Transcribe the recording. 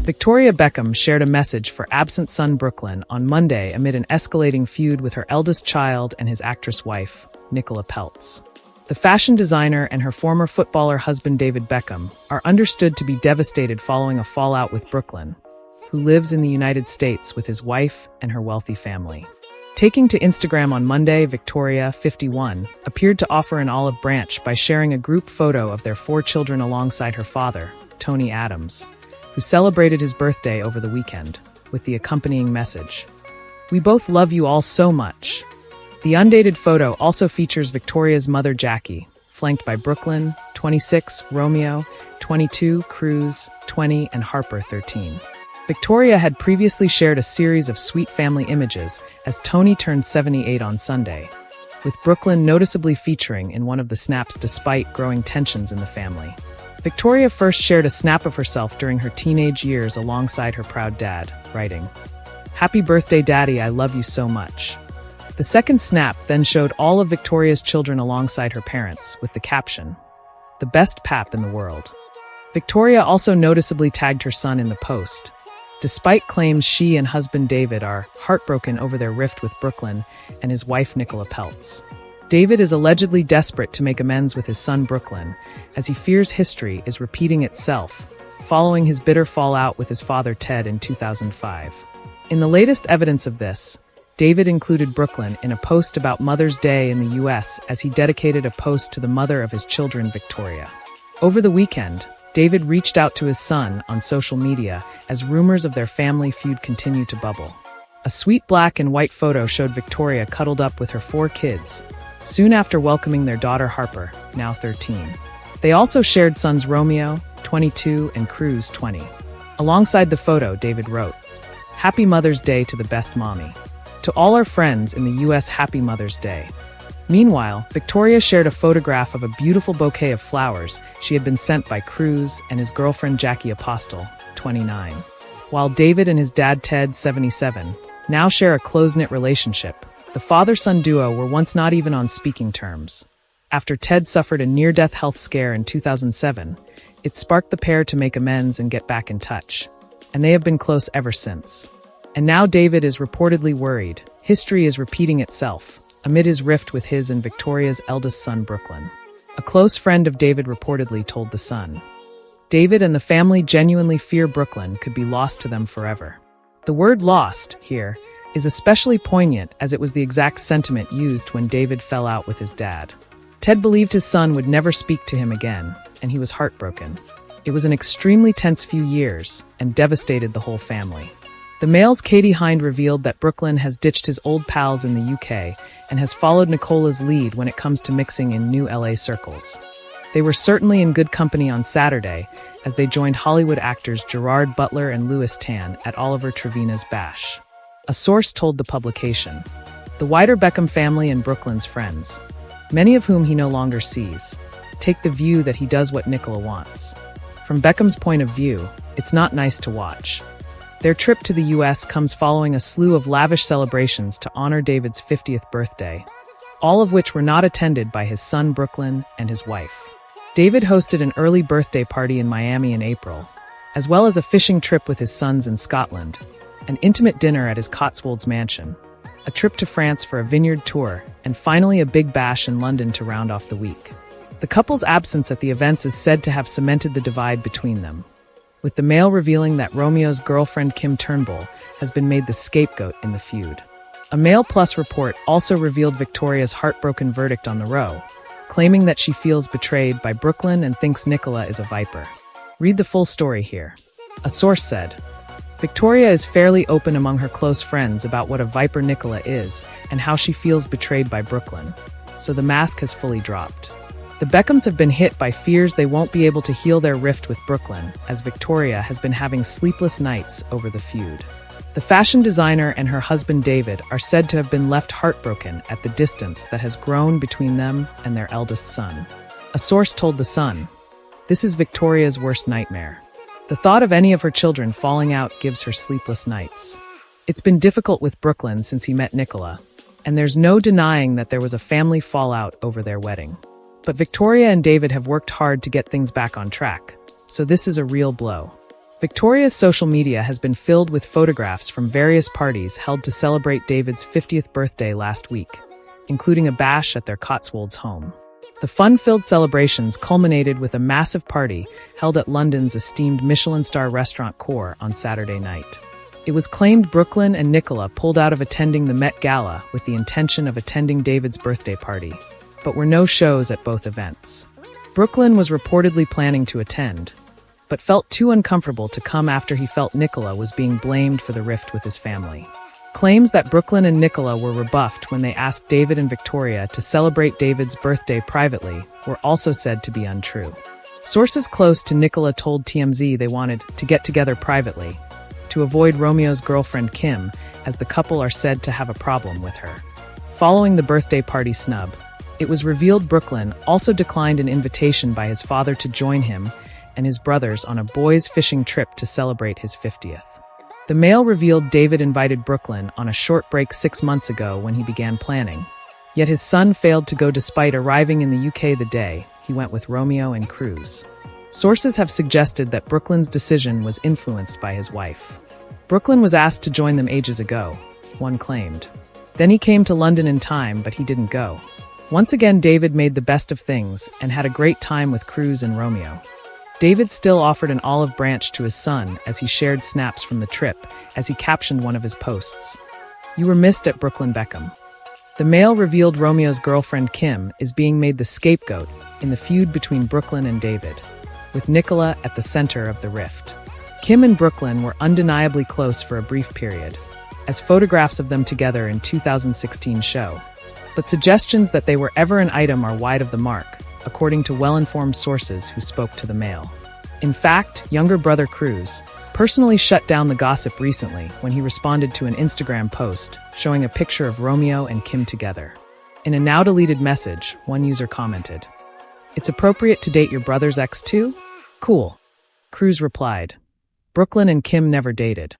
Victoria Beckham shared a message for absent son Brooklyn on Monday amid an escalating feud with her eldest child and his actress wife, Nicola Peltz. The fashion designer and her former footballer husband David Beckham are understood to be devastated following a fallout with Brooklyn, who lives in the United States with his wife and her wealthy family. Taking to Instagram on Monday, Victoria, 51, appeared to offer an olive branch by sharing a group photo of their 4 children alongside her father, Tony Adams, who celebrated his birthday over the weekend, with the accompanying message, "We both love you all so much." The undated photo also features Victoria's mother Jackie, flanked by Brooklyn, 26, Romeo, 22, Cruz, 20, and Harper, 13. Victoria had previously shared a series of sweet family images as Tony turned 78 on Sunday, with Brooklyn noticeably featuring in one of the snaps despite growing tensions in the family. Victoria first shared a snap of herself during her teenage years alongside her proud dad, writing, "Happy birthday, Daddy, I love you so much." The second snap then showed all of Victoria's children alongside her parents, with the caption, "The best pap in the world." Victoria also noticeably tagged her son in the post, despite claims she and husband David are heartbroken over their rift with Brooklyn and his wife Nicola Peltz. David is allegedly desperate to make amends with his son Brooklyn, as he fears history is repeating itself, following his bitter fallout with his father Ted in 2005. In the latest evidence of this, David included Brooklyn in a post about Mother's Day in the US as he dedicated a post to the mother of his children, Victoria. Over the weekend, David reached out to his son on social media as rumors of their family feud continued to bubble. A sweet black and white photo showed Victoria cuddled up with her 4 kids, soon after welcoming their daughter Harper, now 13. They also shared sons Romeo, 22, and Cruz, 20. Alongside the photo, David wrote, "Happy Mother's Day to the best mommy. To all our friends in the US, Happy Mother's Day." Meanwhile, Victoria shared a photograph of a beautiful bouquet of flowers she had been sent by Cruz and his girlfriend Jackie Apostle, 29. While David and his dad Ted, 77, now share a close-knit relationship, the father-son duo were once not even on speaking terms. After Ted suffered a near-death health scare in 2007, it sparked the pair to make amends and get back in touch, and they have been close ever since. And now David is reportedly worried history is repeating itself amid his rift with his and Victoria's eldest son Brooklyn. A close friend of David reportedly told The Sun, "David and the family genuinely fear Brooklyn could be lost to them forever." The word "lost" here is especially poignant as it was the exact sentiment used when David fell out with his dad. Ted believed his son would never speak to him again, and he was heartbroken. It was an extremely tense few years and devastated the whole family. The Mail's Katie Hind revealed that Brooklyn has ditched his old pals in the UK and has followed Nicola's lead when it comes to mixing in new LA circles. They were certainly in good company on Saturday as they joined Hollywood actors Gerard Butler and Louis Tan at Oliver Trevina's bash. A source told the publication, "The wider Beckham family and Brooklyn's friends, many of whom he no longer sees, take the view that he does what Nicola wants. From Beckham's point of view, it's not nice to watch." Their trip to the US comes following a slew of lavish celebrations to honor David's 50th birthday, all of which were not attended by his son Brooklyn and his wife. David hosted an early birthday party in Miami in April, as well as a fishing trip with his sons in Scotland, an intimate dinner at his Cotswolds mansion, a trip to France for a vineyard tour, and finally a big bash in London to round off the week. The couple's absence at the events is said to have cemented the divide between them, with the Mail revealing that Romeo's girlfriend Kim Turnbull has been made the scapegoat in the feud. A Mail Plus report also revealed Victoria's heartbroken verdict on the row, claiming that she feels betrayed by Brooklyn and thinks Nicola is a viper. Read the full story here. A source said, "Victoria is fairly open among her close friends about what a viper Nicola is and how she feels betrayed by Brooklyn, so the mask has fully dropped." The Beckhams have been hit by fears they won't be able to heal their rift with Brooklyn, as Victoria has been having sleepless nights over the feud. The fashion designer and her husband David are said to have been left heartbroken at the distance that has grown between them and their eldest son. A source told The Sun, "This is Victoria's worst nightmare. The thought of any of her children falling out gives her sleepless nights. It's been difficult with Brooklyn since he met Nicola, and there's no denying that there was a family fallout over their wedding. But Victoria and David have worked hard to get things back on track, so this is a real blow. Victoria's social media has been filled with photographs from various parties held to celebrate David's 50th birthday last week, including a bash at their Cotswolds home. The fun-filled celebrations culminated with a massive party held at London's esteemed Michelin star restaurant Core on Saturday night. It was claimed Brooklyn and Nicola pulled out of attending the Met Gala with the intention of attending David's birthday party, but were no shows at both events. Brooklyn was reportedly planning to attend, but felt too uncomfortable to come after he felt Nicola was being blamed for the rift with his family. Claims that Brooklyn and Nicola were rebuffed when they asked David and Victoria to celebrate David's birthday privately were also said to be untrue. Sources close to Nicola told TMZ they wanted to get together privately to avoid Romeo's girlfriend Kim, as the couple are said to have a problem with her. Following the birthday party snub, it was revealed Brooklyn also declined an invitation by his father to join him and his brothers on a boys' fishing trip to celebrate his 50th. The Mail revealed David invited Brooklyn on a short break 6 months ago when he began planning. Yet his son failed to go despite arriving in the UK the day he went with Romeo and Cruz. Sources have suggested that Brooklyn's decision was influenced by his wife. Brooklyn was asked to join them ages ago, one claimed. Then he came to London in time, but he didn't go. Once again, David made the best of things and had a great time with Cruz and Romeo. David still offered an olive branch to his son as he shared snaps from the trip, as he captioned one of his posts. "You were missed at Brooklyn Beckham." The Mail revealed Romeo's girlfriend Kim is being made the scapegoat in the feud between Brooklyn and David, with Nicola at the center of the rift. Kim and Brooklyn were undeniably close for a brief period, as photographs of them together in 2016 show. But suggestions that they were ever an item are wide of the mark, according to well-informed sources who spoke to the Mail. In fact, younger brother Cruz personally shut down the gossip recently when he responded to an Instagram post showing a picture of Romeo and Kim together. In a now-deleted message, one user commented, "It's appropriate to date your brother's ex too? Cool." Cruz replied, "Brooklyn and Kim never dated."